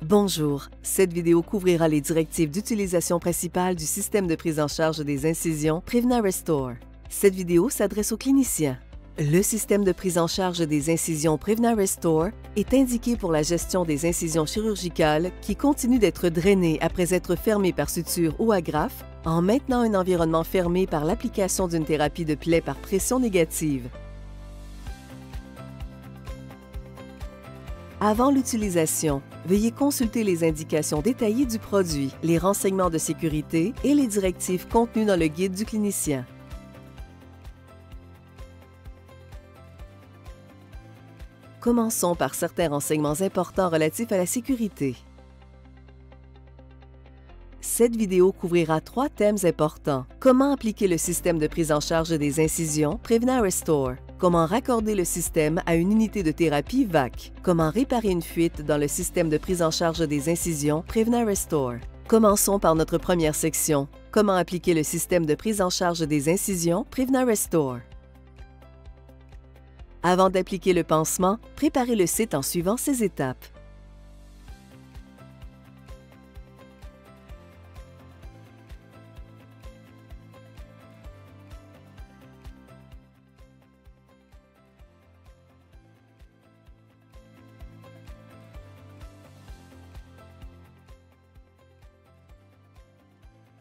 Bonjour, cette vidéo couvrira les directives d'utilisation principale du système de prise en charge des incisions Prevna Restore. Cette vidéo s'adresse aux cliniciens. Le système de prise en charge des incisions Prevna Restore est indiqué pour la gestion des incisions chirurgicales qui continuent d'être drainées après être fermées par suture ou agrafe en maintenant un environnement fermé par l'application d'une thérapie de plaie par pression négative. Avant l'utilisation, veuillez consulter les indications détaillées du produit, les renseignements de sécurité et les directives contenues dans le guide du clinicien. Commençons par certains renseignements importants relatifs à la sécurité. Cette vidéo couvrira 3 thèmes importants. Comment appliquer le système de prise en charge des incisions Prevna Restore? Comment raccorder le système à une unité de thérapie VAC? Comment réparer une fuite dans le système de prise en charge des incisions Prevna Restore? Commençons par notre première section. Comment appliquer le système de prise en charge des incisions Prevna Restore? Avant d'appliquer le pansement, préparez le site en suivant ces étapes.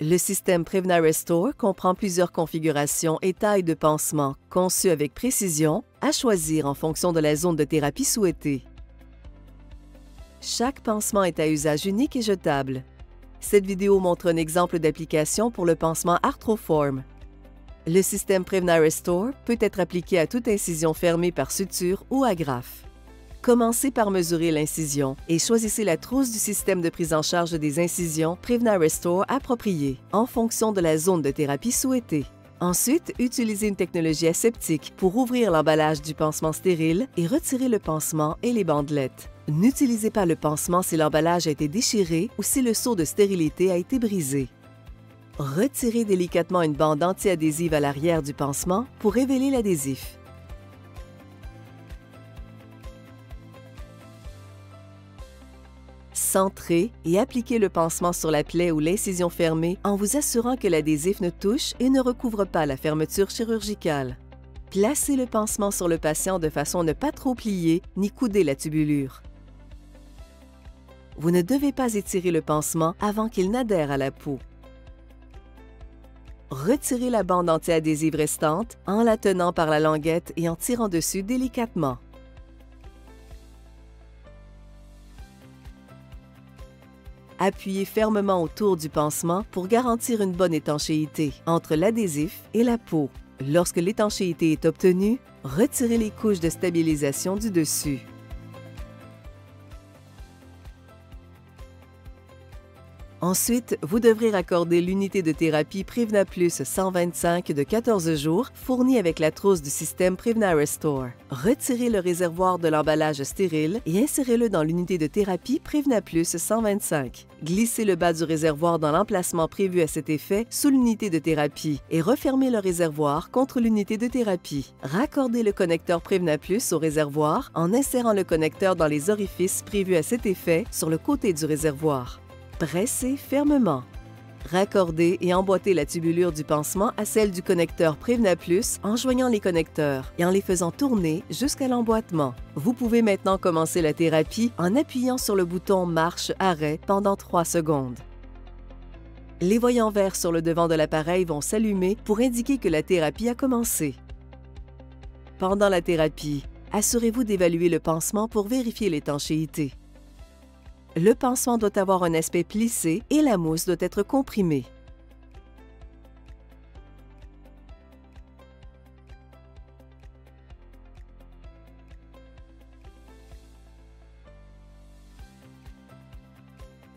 Le système Prevna Restore comprend plusieurs configurations et tailles de pansement conçues avec précision, à choisir en fonction de la zone de thérapie souhaitée. Chaque pansement est à usage unique et jetable. Cette vidéo montre un exemple d'application pour le pansement Arthroform. Le système Prevna Restore peut être appliqué à toute incision fermée par suture ou agrafe. Commencez par mesurer l'incision et choisissez la trousse du système de prise en charge des incisions Prevna Restore appropriée, en fonction de la zone de thérapie souhaitée. Ensuite, utilisez une technologie aseptique pour ouvrir l'emballage du pansement stérile et retirer le pansement et les bandelettes. N'utilisez pas le pansement si l'emballage a été déchiré ou si le seau de stérilité a été brisé. Retirez délicatement une bande anti-adhésive à l'arrière du pansement pour révéler l'adhésif. Centrez et appliquez le pansement sur la plaie ou l'incision fermée en vous assurant que l'adhésif ne touche et ne recouvre pas la fermeture chirurgicale. Placez le pansement sur le patient de façon à ne pas trop plier ni couder la tubulure. Vous ne devez pas étirer le pansement avant qu'il n'adhère à la peau. Retirez la bande anti-adhésive restante en la tenant par la languette et en tirant dessus délicatement. Appuyez fermement autour du pansement pour garantir une bonne étanchéité entre l'adhésif et la peau. Lorsque l'étanchéité est obtenue, retirez les couches de stabilisation du dessus. Ensuite, vous devrez raccorder l'unité de thérapie Prevna Plus 125 de 14 jours fournie avec la trousse du système Prevna Restore. Retirez le réservoir de l'emballage stérile et insérez-le dans l'unité de thérapie Prevna Plus 125. Glissez le bas du réservoir dans l'emplacement prévu à cet effet sous l'unité de thérapie et refermez le réservoir contre l'unité de thérapie. Raccordez le connecteur Prevna Plus au réservoir en insérant le connecteur dans les orifices prévus à cet effet sur le côté du réservoir. Pressez fermement. Raccordez et emboîtez la tubulure du pansement à celle du connecteur Prevna Plus en joignant les connecteurs et en les faisant tourner jusqu'à l'emboîtement. Vous pouvez maintenant commencer la thérapie en appuyant sur le bouton marche-arrêt pendant 3 secondes. Les voyants verts sur le devant de l'appareil vont s'allumer pour indiquer que la thérapie a commencé. Pendant la thérapie, assurez-vous d'évaluer le pansement pour vérifier l'étanchéité. Le pansement doit avoir un aspect plissé et la mousse doit être comprimée.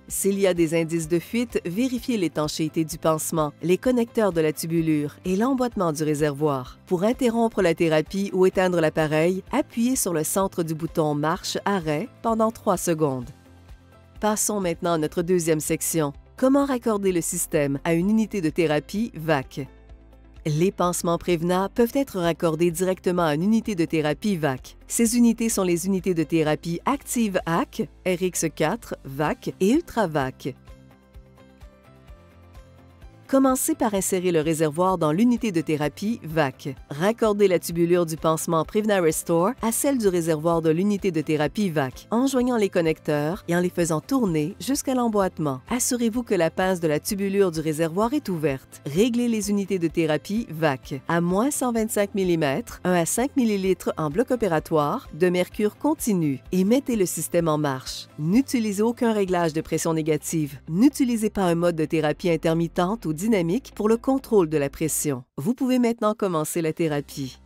S'il y a des indices de fuite, vérifiez l'étanchéité du pansement, les connecteurs de la tubulure et l'emboîtement du réservoir. Pour interrompre la thérapie ou éteindre l'appareil, appuyez sur le centre du bouton marche-arrêt pendant 3 secondes. Passons maintenant à notre deuxième section. Comment raccorder le système à une unité de thérapie VAC? Les pansements Prevna peuvent être raccordés directement à une unité de thérapie VAC. Ces unités sont les unités de thérapie Active AC, RX4, VAC et UltraVAC. Commencez par insérer le réservoir dans l'unité de thérapie VAC. Raccordez la tubulure du pansement Prevna Restore à celle du réservoir de l'unité de thérapie VAC en joignant les connecteurs et en les faisant tourner jusqu'à l'emboîtement. Assurez-vous que la pince de la tubulure du réservoir est ouverte. Réglez les unités de thérapie VAC à moins 125 mm, 1 à 5 ml en bloc opératoire, de mercure continu et mettez le système en marche. N'utilisez aucun réglage de pression négative. N'utilisez pas un mode de thérapie intermittente ou dynamique pour le contrôle de la pression. Vous pouvez maintenant commencer la thérapie.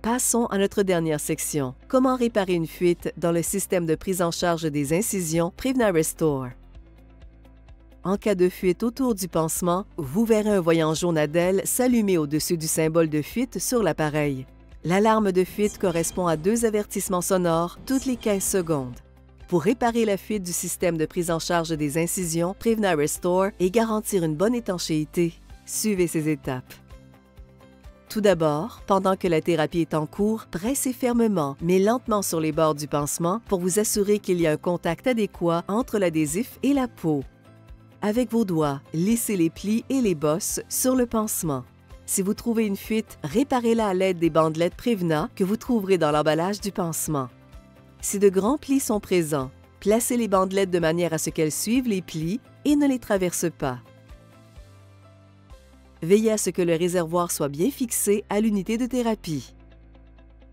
Passons à notre dernière section. Comment réparer une fuite dans le système de prise en charge des incisions Prevna Restore? En cas de fuite autour du pansement, vous verrez un voyant jaune à DEL s'allumer au-dessus du symbole de fuite sur l'appareil. L'alarme de fuite correspond à 2 avertissements sonores toutes les 15 secondes. Pour réparer la fuite du système de prise en charge des incisions Prevna Restore et garantir une bonne étanchéité, suivez ces étapes. Tout d'abord, pendant que la thérapie est en cours, pressez fermement mais lentement sur les bords du pansement pour vous assurer qu'il y a un contact adéquat entre l'adhésif et la peau. Avec vos doigts, lissez les plis et les bosses sur le pansement. Si vous trouvez une fuite, réparez-la à l'aide des bandelettes Prevna que vous trouverez dans l'emballage du pansement. Si de grands plis sont présents, placez les bandelettes de manière à ce qu'elles suivent les plis et ne les traversent pas. Veillez à ce que le réservoir soit bien fixé à l'unité de thérapie.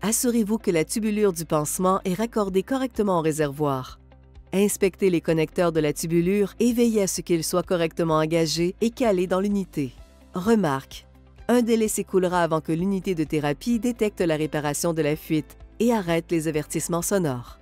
Assurez-vous que la tubulure du pansement est raccordée correctement au réservoir. Inspectez les connecteurs de la tubulure et veillez à ce qu'ils soient correctement engagés et calés dans l'unité. Remarque: un délai s'écoulera avant que l'unité de thérapie détecte la réparation de la fuite et arrête les avertissements sonores.